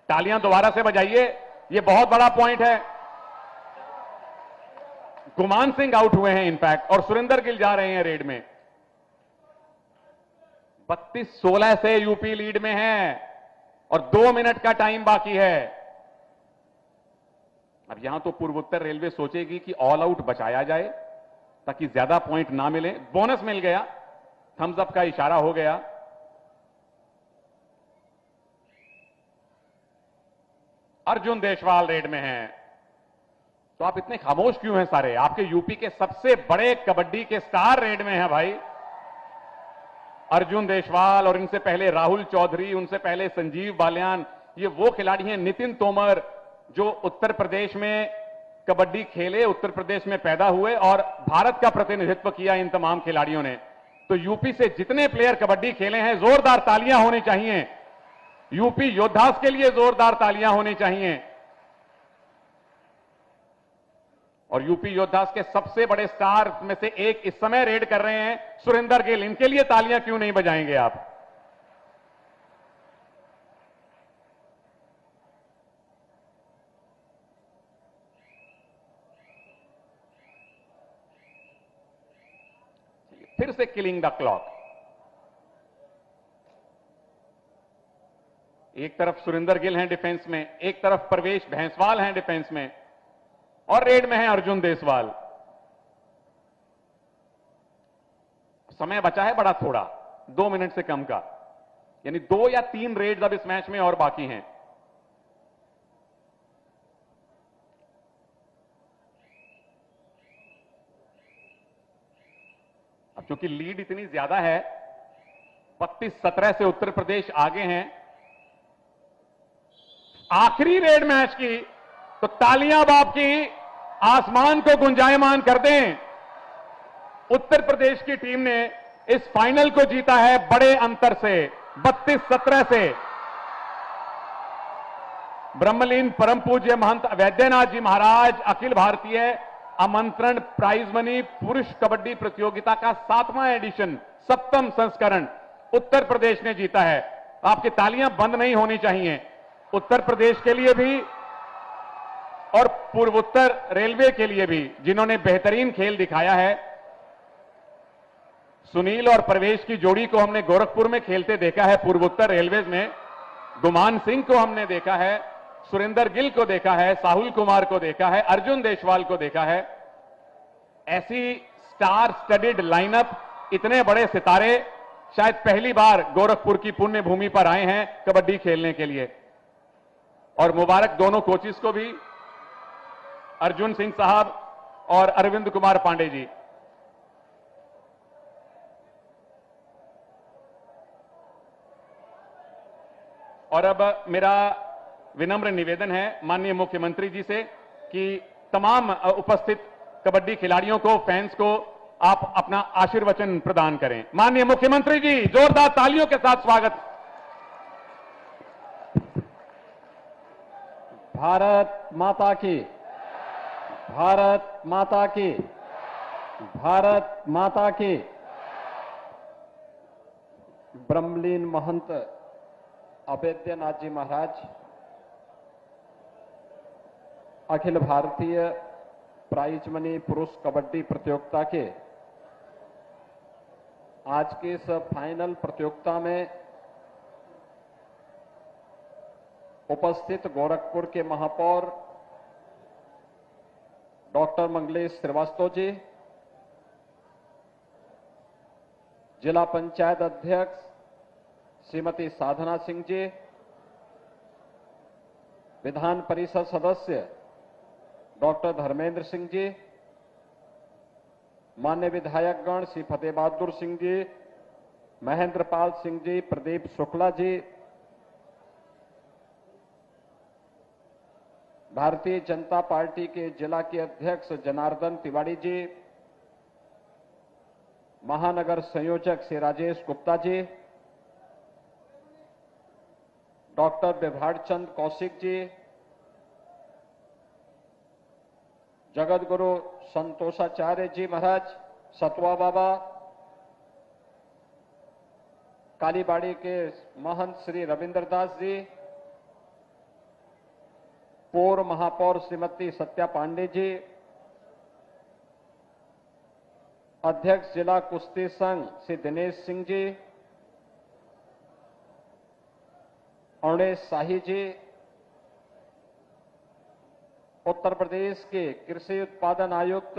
तालियां दोबारा से बजाइए, ये बहुत बड़ा पॉइंट है। गुमान सिंह आउट हुए हैं इनफैक्ट, और सुरेंद्र गिल जा रहे हैं रेड में। 32-16 से यूपी लीड में है और 2 मिनट का टाइम बाकी है। अब यहां तो पूर्वोत्तर रेलवे सोचेगी कि ऑल आउट बचाया जाए ताकि ज्यादा पॉइंट ना मिले। बोनस मिल गया, थम्स अप का इशारा हो गया। अर्जुन देशवाल रेड में हैं। तो आप इतने खामोश क्यों हैं सारे? आपके यूपी के सबसे बड़े कबड्डी के स्टार रेड में हैं भाई, अर्जुन देशवाल। और इनसे पहले राहुल चौधरी, उनसे पहले संजीव बालियान। ये वो खिलाड़ी हैं, नितिन तोमर, जो उत्तर प्रदेश में कबड्डी खेले, उत्तर प्रदेश में पैदा हुए और भारत का प्रतिनिधित्व किया इन तमाम खिलाड़ियों ने। तो यूपी से जितने प्लेयर कबड्डी खेले हैं, जोरदार तालियां होनी चाहिए। यूपी योद्धास के लिए जोरदार तालियां होनी चाहिए। और यूपी योद्धास के सबसे बड़े स्टार में से एक इस समय रेड कर रहे हैं सुरेंद्र गिल। इनके लिए तालियां क्यों नहीं बजाएंगे आप? फिर से किलिंग द क्लॉक। एक तरफ सुरेंद्र गिल हैं डिफेंस में, एक तरफ प्रवेश भैंसवाल हैं डिफेंस में, और रेड में है अर्जुन देशवाल। समय बचा है बड़ा थोड़ा, 2 मिनट से कम का, यानी 2 या 3 रेड्स अब इस मैच में और बाकी हैं। अब क्योंकि लीड इतनी ज्यादा है, 32-17 से उत्तर प्रदेश आगे हैं। आखिरी रेड मैच की, तो तालियां बाप की आसमान को गुंजायमान कर दें। उत्तर प्रदेश की टीम ने इस फाइनल को जीता है बड़े अंतर से, 32-17 से। ब्रह्मलीन परम पूज्य महंत वैद्यनाथ जी महाराज अखिल भारतीय आमंत्रण प्राइज मनी पुरुष कबड्डी प्रतियोगिता का 7वां एडिशन, 7वां संस्करण उत्तर प्रदेश ने जीता है। आपकी तालियां बंद नहीं होनी चाहिए, उत्तर प्रदेश के लिए भी और पूर्वोत्तर रेलवे के लिए भी, जिन्होंने बेहतरीन खेल दिखाया है। सुनील और प्रवेश की जोड़ी को हमने गोरखपुर में खेलते देखा है, पूर्वोत्तर रेलवेज में। गुमान सिंह को हमने देखा है, सुरेंद्र गिल को देखा है, साहुल कुमार को देखा है, अर्जुन देशवाल को देखा है। ऐसी स्टार स्टडीड लाइनअप, इतने बड़े सितारे शायद पहली बार गोरखपुर की पुण्य भूमि पर आए हैं कबड्डी खेलने के लिए। और मुबारक दोनों कोचिस को भी, अर्जुन सिंह साहब और अरविंद कुमार पांडे जी। और अब मेरा विनम्र निवेदन है माननीय मुख्यमंत्री जी से कि तमाम उपस्थित कबड्डी खिलाड़ियों को, फैंस को आप अपना आशीर्वचन प्रदान करें। माननीय मुख्यमंत्री जी, जोरदार तालियों के साथ स्वागत। भारत माता की, भारत माता की, भारत माता की। ब्रह्मलीन महंत अवैद्यनाथ जी महाराज अखिल भारतीय प्राइज मनी पुरुष कबड्डी प्रतियोगिता के आज के इस फाइनल प्रतियोगिता में उपस्थित गोरखपुर के महापौर डॉक्टर मंगलेश श्रीवास्तव जी, जिला पंचायत अध्यक्ष श्रीमती साधना सिंह जी, विधान परिषद सदस्य डॉक्टर धर्मेंद्र सिंह जी, मान्य विधायकगण श्री फतेह बहादुर सिंह जी, महेंद्र पाल सिंह जी, प्रदीप शुक्ला जी, भारतीय जनता पार्टी के जिला के अध्यक्ष जनार्दन तिवारी जी, महानगर संयोजक श्री राजेश गुप्ता जी, डॉक्टर विभाड़ चंद कौशिक जी, जगत गुरु संतोषाचार्य जी महाराज, सतवा बाबा, कालीबाड़ी के महंत श्री रविंद्र दास जी, पूर्व महापौर श्रीमती सत्या पांडे जी, अध्यक्ष जिला कुश्ती संघ श्री दिनेश सिंह जी, अरुणेश शाही जी, उत्तर प्रदेश के कृषि उत्पादन आयुक्त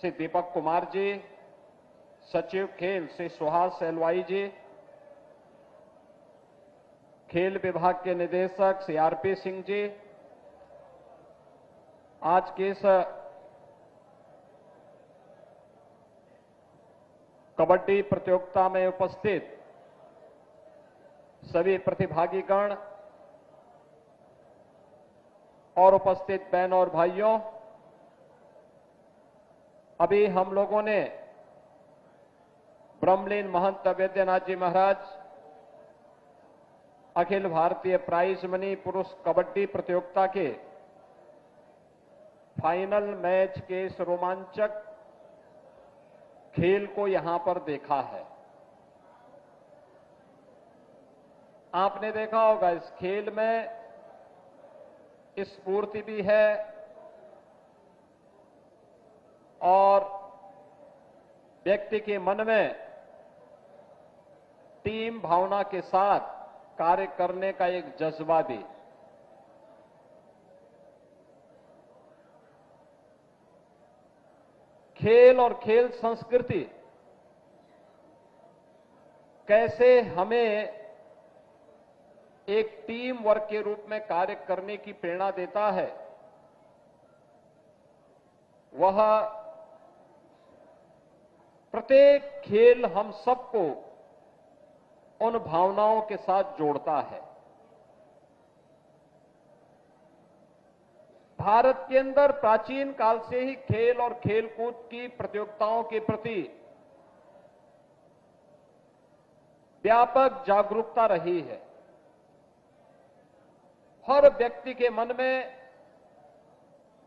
श्री दीपक कुमार जी, सचिव खेल श्री सुहास एलवाई जी, खेल विभाग के निदेशक श्री आरपी सिंह जी, आज के इस कबड्डी प्रतियोगिता में उपस्थित सभी प्रतिभागीगण और उपस्थित बहन और भाइयों, अभी हम लोगों ने ब्रह्मलीन महंत वैद्यनाथ जी महाराज अखिल भारतीय प्राइज मनी पुरुष कबड्डी प्रतियोगिता के फाइनल मैच के इस रोमांचक खेल को यहां पर देखा है। आपने देखा होगा इस खेल में स्फूर्ति भी है और व्यक्ति के मन में टीम भावना के साथ कार्य करने का एक जज्बा भी। खेल और खेल संस्कृति कैसे हमें एक टीम वर्क के रूप में कार्य करने की प्रेरणा देता है, वह प्रत्येक खेल हम सबको उन भावनाओं के साथ जोड़ता है। भारत के अंदर प्राचीन काल से ही खेल और खेलकूद की प्रतियोगिताओं के प्रति व्यापक जागरूकता रही है। हर व्यक्ति के मन में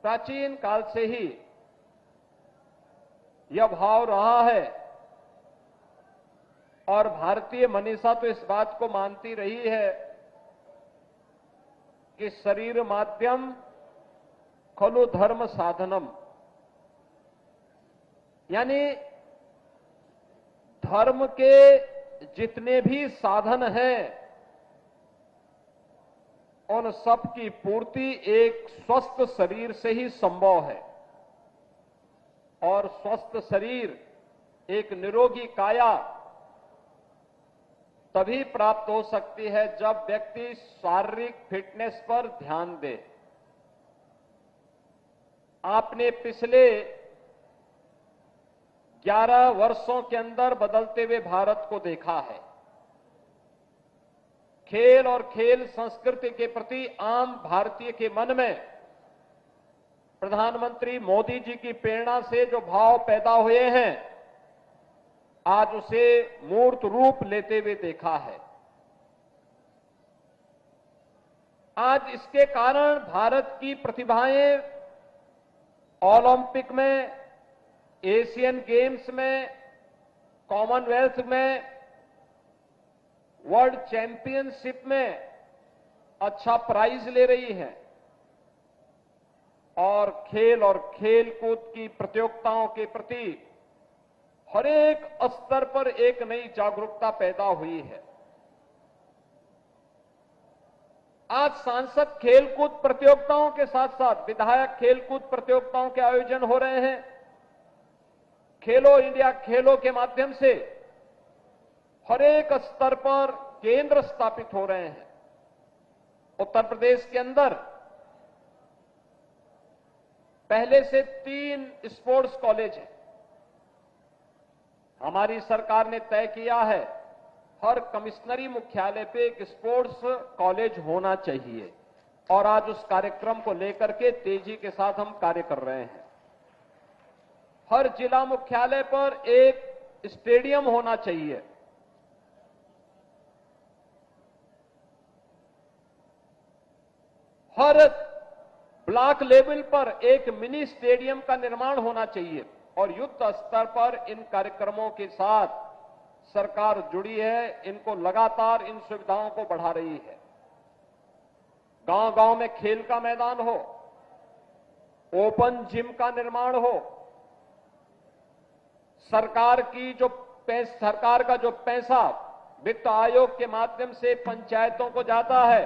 प्राचीन काल से ही यह भाव रहा है और भारतीय मनीषा तो इस बात को मानती रही है कि शरीर माध्यम खलु धर्म साधनम, यानी धर्म के जितने भी साधन हैं उन सब की पूर्ति एक स्वस्थ शरीर से ही संभव है और स्वस्थ शरीर, एक निरोगी काया तभी प्राप्त हो सकती है जब व्यक्ति शारीरिक फिटनेस पर ध्यान दे। आपने पिछले 11 वर्षों के अंदर बदलते हुए भारत को देखा है। खेल और खेल संस्कृति के प्रति आम भारतीय के मन में प्रधानमंत्री मोदी जी की प्रेरणा से जो भाव पैदा हुए हैं, आज उसे मूर्त रूप लेते हुए देखा है। आज इसके कारण भारत की प्रतिभाएं ओलंपिक में, एशियन गेम्स में, कॉमनवेल्थ में, वर्ल्ड चैंपियनशिप में अच्छा प्राइज ले रही है और खेलकूद की प्रतियोगिताओं के प्रति हर एक स्तर पर एक नई जागरूकता पैदा हुई है। आज सांसद खेलकूद प्रतियोगिताओं के साथ साथ विधायक खेलकूद प्रतियोगिताओं के आयोजन हो रहे हैं। खेलो इंडिया खेलों के माध्यम से हर एक स्तर पर केंद्र स्थापित हो रहे हैं। उत्तर प्रदेश के अंदर पहले से 3 स्पोर्ट्स कॉलेज हैं। हमारी सरकार ने तय किया है हर कमिश्नरी मुख्यालय पे एक स्पोर्ट्स कॉलेज होना चाहिए और आज उस कार्यक्रम को लेकर के तेजी के साथ हम कार्य कर रहे हैं। हर जिला मुख्यालय पर एक स्टेडियम होना चाहिए। हर ब्लॉक लेवल पर एक मिनी स्टेडियम का निर्माण होना चाहिए और युद्ध स्तर पर इन कार्यक्रमों के साथ सरकार जुड़ी है, इनको लगातार इन सुविधाओं को बढ़ा रही है। गांव-गांव में खेल का मैदान हो, ओपन जिम का निर्माण हो, सरकार का जो पैसा वित्त आयोग के माध्यम से पंचायतों को जाता है,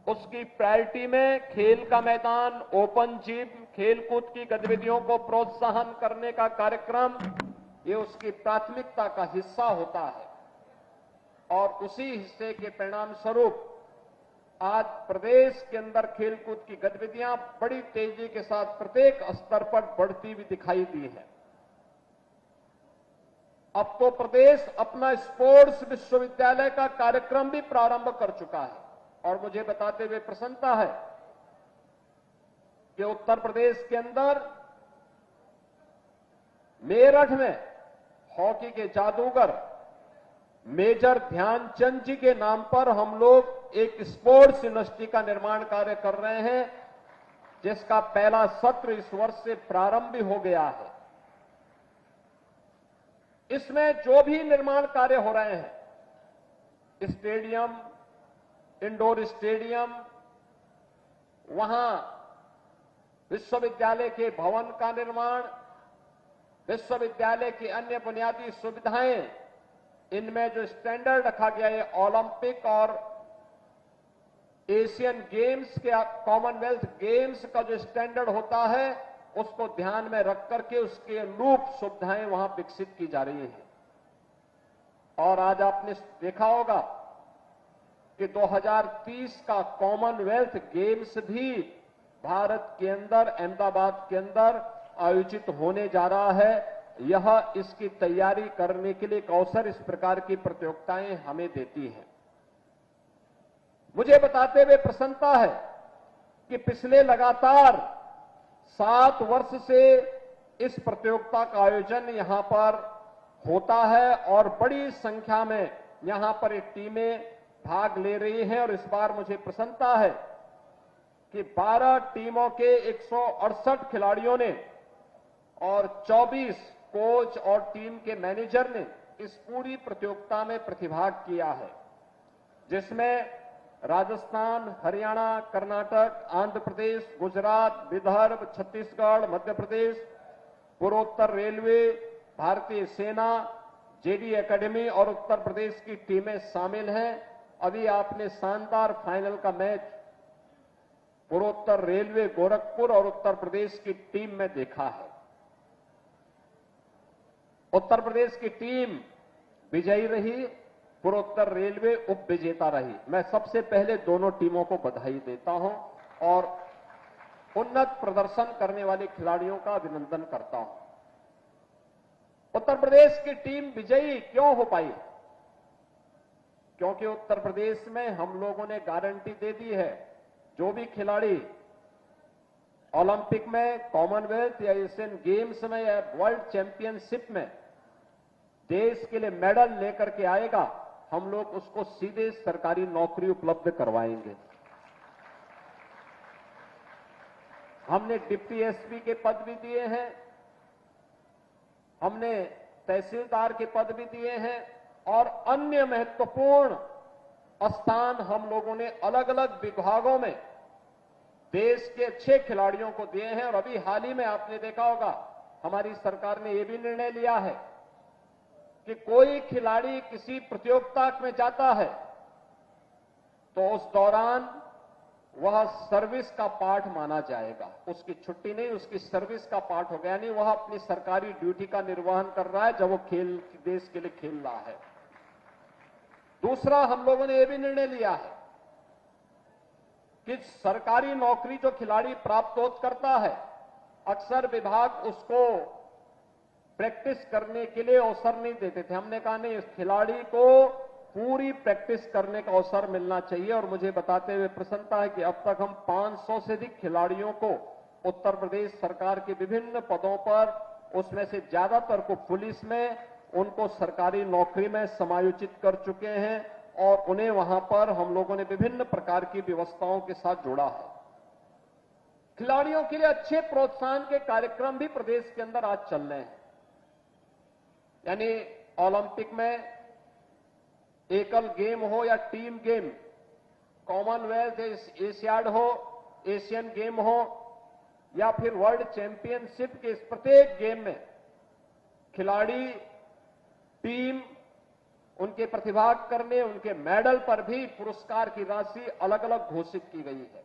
उसकी प्रायोरिटी में खेल का मैदान, ओपन जिम, खेलकूद की गतिविधियों को प्रोत्साहन करने का कार्यक्रम, ये उसकी प्राथमिकता का हिस्सा होता है। और उसी हिस्से के परिणाम स्वरूप आज प्रदेश के अंदर खेलकूद की गतिविधियां बड़ी तेजी के साथ प्रत्येक स्तर पर बढ़ती हुई दिखाई दी है। अब तो प्रदेश अपना स्पोर्ट्स विश्वविद्यालय का कार्यक्रम भी प्रारंभ कर चुका है और मुझे बताते हुए प्रसन्नता है कि उत्तर प्रदेश के अंदर मेरठ में हॉकी के जादूगर मेजर ध्यानचंद जी के नाम पर हम लोग एक स्पोर्ट्स यूनिवर्सिटी का निर्माण कार्य कर रहे हैं, जिसका पहला सत्र इस वर्ष से प्रारंभ भी हो गया है। इसमें जो भी निर्माण कार्य हो रहे हैं, स्टेडियम, इंडोर स्टेडियम, वहां विश्वविद्यालय के भवन का निर्माण, विश्वविद्यालय की अन्य बुनियादी सुविधाएं, इनमें जो स्टैंडर्ड रखा गया है ओलंपिक और एशियन गेम्स के, कॉमनवेल्थ गेम्स का जो स्टैंडर्ड होता है, उसको ध्यान में रख करके उसके अनुरूप सुविधाएं वहां विकसित की जा रही हैं। और आज आपने देखा होगा कि 2030 का कॉमनवेल्थ गेम्स भी भारत के अंदर, अहमदाबाद के अंदर आयोजित होने जा रहा है। यह इसकी तैयारी करने के लिए एक अवसर इस प्रकार की प्रतियोगिताएं हमें देती हैं। मुझे बताते हुए प्रसन्नता है कि पिछले लगातार 7 वर्ष से इस प्रतियोगिता का आयोजन यहां पर होता है और बड़ी संख्या में यहां पर एक टीमें भाग ले रही हैं। और इस बार मुझे प्रसन्नता है कि 12 टीमों के 168 खिलाड़ियों ने और 24 कोच और टीम के मैनेजर ने इस पूरी प्रतियोगिता में प्रतिभाग किया है, जिसमें राजस्थान, हरियाणा, कर्नाटक, आंध्र प्रदेश, गुजरात, विदर्भ, छत्तीसगढ़, मध्य प्रदेश, पूर्वोत्तर रेलवे, भारतीय सेना, जेडी एकेडमी और उत्तर प्रदेश की टीमें शामिल हैं। अभी आपने शानदार फाइनल का मैच पूर्वोत्तर रेलवे गोरखपुर और उत्तर प्रदेश की टीम में देखा है। उत्तर प्रदेश की टीम विजयी रही, पूर्वोत्तर रेलवे उप विजेता रही। मैं सबसे पहले दोनों टीमों को बधाई देता हूं और उन्नत प्रदर्शन करने वाले खिलाड़ियों का अभिनंदन करता हूं। उत्तर प्रदेश की टीम विजयी क्यों हो पाई? क्योंकि उत्तर प्रदेश में हम लोगों ने गारंटी दे दी है, जो भी खिलाड़ी ओलंपिक में, कॉमनवेल्थ या एशियन गेम्स में या वर्ल्ड चैंपियनशिप में देश के लिए मेडल लेकर के आएगा, हम लोग उसको सीधे सरकारी नौकरी उपलब्ध करवाएंगे। हमने डिप्टी एसपी के पद भी दिए हैं, हमने तहसीलदार के पद भी दिए हैं और अन्य महत्वपूर्ण स्थान हम लोगों ने अलग अलग विभागों में देश के अच्छे खिलाड़ियों को दिए हैं। और अभी हाल ही में आपने देखा होगा, हमारी सरकार ने यह भी निर्णय लिया है कि कोई खिलाड़ी किसी प्रतियोगिता में जाता है तो उस दौरान वह सर्विस का पार्ट माना जाएगा। उसकी छुट्टी नहीं, उसकी सर्विस का पार्ट हो गया, नहीं वह अपनी सरकारी ड्यूटी का निर्वहन कर रहा है जब वो देश के लिए खेल रहा है। दूसरा, हम लोगों ने यह भी निर्णय लिया है कि सरकारी नौकरी जो खिलाड़ी प्राप्त करता है, अक्सर विभाग उसको प्रैक्टिस करने के लिए अवसर नहीं देते थे। हमने कहा नहीं, इस खिलाड़ी को पूरी प्रैक्टिस करने का अवसर मिलना चाहिए। और मुझे बताते हुए प्रसन्नता है कि अब तक हम 500 से अधिक खिलाड़ियों को उत्तर प्रदेश सरकार के विभिन्न पदों पर, उसमें से ज्यादातर को पुलिस में, उनको सरकारी नौकरी में समायोजित कर चुके हैं और उन्हें वहां पर हम लोगों ने विभिन्न प्रकार की व्यवस्थाओं के साथ जोड़ा है। खिलाड़ियों के लिए अच्छे प्रोत्साहन के कार्यक्रम भी प्रदेश के अंदर आज चल रहे हैं। यानी ओलंपिक में एकल गेम हो या टीम गेम, कॉमनवेल्थ एशियाड हो, एशियन गेम हो या फिर वर्ल्ड चैंपियनशिप के इस प्रत्येक गेम में खिलाड़ी, टीम, उनके प्रतिभाग करने, उनके मेडल पर भी पुरस्कार की राशि अलग अलग घोषित की गई है।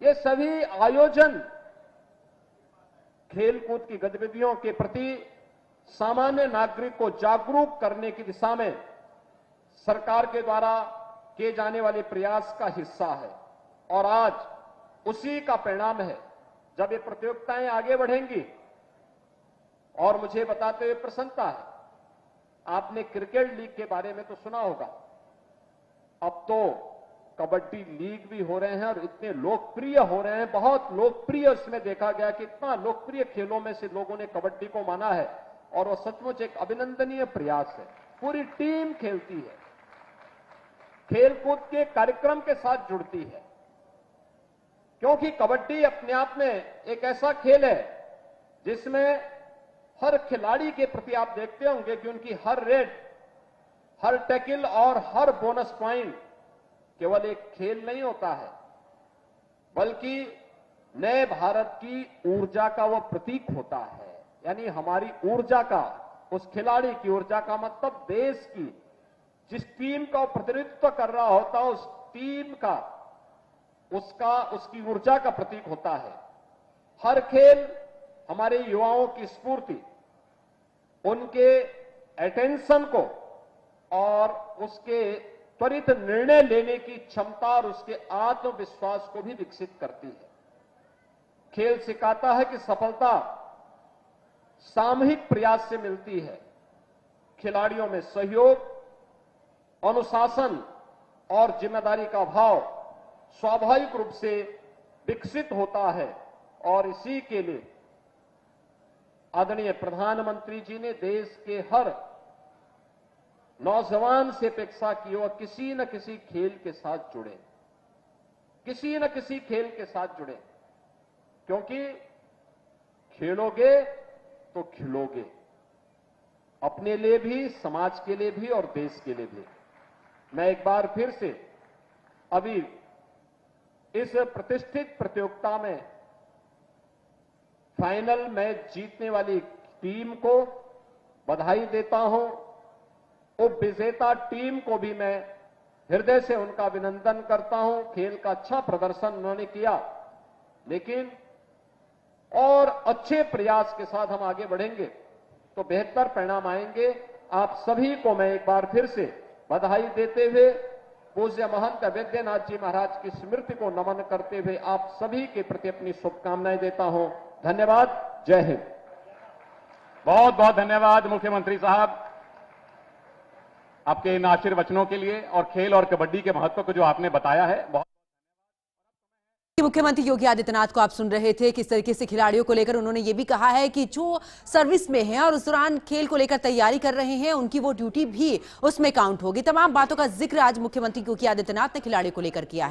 ये सभी आयोजन खेलकूद की गतिविधियों के प्रति सामान्य नागरिक को जागरूक करने की दिशा में सरकार के द्वारा किए जाने वाले प्रयास का हिस्सा है और आज उसी का परिणाम है। जब ये प्रतियोगिताएं आगे बढ़ेंगी और मुझे बताते हुए प्रसन्नता है, आपने क्रिकेट लीग के बारे में तो सुना होगा, अब तो कबड्डी लीग भी हो रहे हैं और इतने लोकप्रिय हो रहे हैं, बहुत लोकप्रिय। इसमें देखा गया कि इतना लोकप्रिय खेलों में से लोगों ने कबड्डी को माना है और वो सचमुच एक अभिनंदनीय प्रयास है। पूरी टीम खेलती है, खेलकूद के कार्यक्रम के साथ जुड़ती है, क्योंकि कबड्डी अपने आप में एक ऐसा खेल है जिसमें हर खिलाड़ी के प्रति आप देखते होंगे कि उनकी हर रेड, हर टैकल और हर बोनस पॉइंट केवल एक खेल नहीं होता है, बल्कि नए भारत की ऊर्जा का वह प्रतीक होता है। यानी हमारी ऊर्जा का, उस खिलाड़ी की ऊर्जा का मतलब देश की जिस टीम का प्रतिनिधित्व कर रहा होता है, उस टीम का, उसकी ऊर्जा का प्रतीक होता है। हर खेल हमारे युवाओं की स्फूर्ति, उनके अटेंशन को और उसके त्वरित निर्णय लेने की क्षमता और उसके आत्मविश्वास को भी विकसित करती है। खेल सिखाता है कि सफलता सामूहिक प्रयास से मिलती है। खिलाड़ियों में सहयोग, अनुशासन और जिम्मेदारी का भाव स्वाभाविक रूप से विकसित होता है और इसी के लिए आदरणीय प्रधानमंत्री जी ने देश के हर नौजवान से अपेक्षा की वह किसी न किसी खेल के साथ जुड़े, किसी न किसी खेल के साथ जुड़े, क्योंकि खेलोगे तो खिलोगे, अपने लिए भी, समाज के लिए भी और देश के लिए भी। मैं एक बार फिर से अभी इस प्रतिष्ठित प्रतियोगिता में फाइनल मैच जीतने वाली टीम को बधाई देता हूं। उप विजेता टीम को भी मैं हृदय से उनका अभिनंदन करता हूं। खेल का अच्छा प्रदर्शन उन्होंने किया, लेकिन और अच्छे प्रयास के साथ हम आगे बढ़ेंगे तो बेहतर परिणाम आएंगे। आप सभी को मैं एक बार फिर से बधाई देते हुए पूज्य महंत वैद्यनाथ जी महाराज की स्मृति को नमन करते हुए आप सभी के प्रति अपनी शुभकामनाएं देता हूं। धन्यवाद। जय हिंद। बहुत बहुत धन्यवाद मुख्यमंत्री साहब, आपके इन आशीर्वचनों के लिए और खेल और कबड्डी के महत्व को जो आपने बताया है। बहुत मुख्यमंत्री योगी आदित्यनाथ को आप सुन रहे थे, किस तरीके से खिलाड़ियों को लेकर उन्होंने ये भी कहा है कि जो सर्विस में हैं और उस दौरान खेल को लेकर तैयारी कर रहे हैं, उनकी वो ड्यूटी भी उसमें काउंट होगी। तमाम बातों का जिक्र आज मुख्यमंत्री योगी आदित्यनाथ ने खिलाड़ियों को लेकर किया है।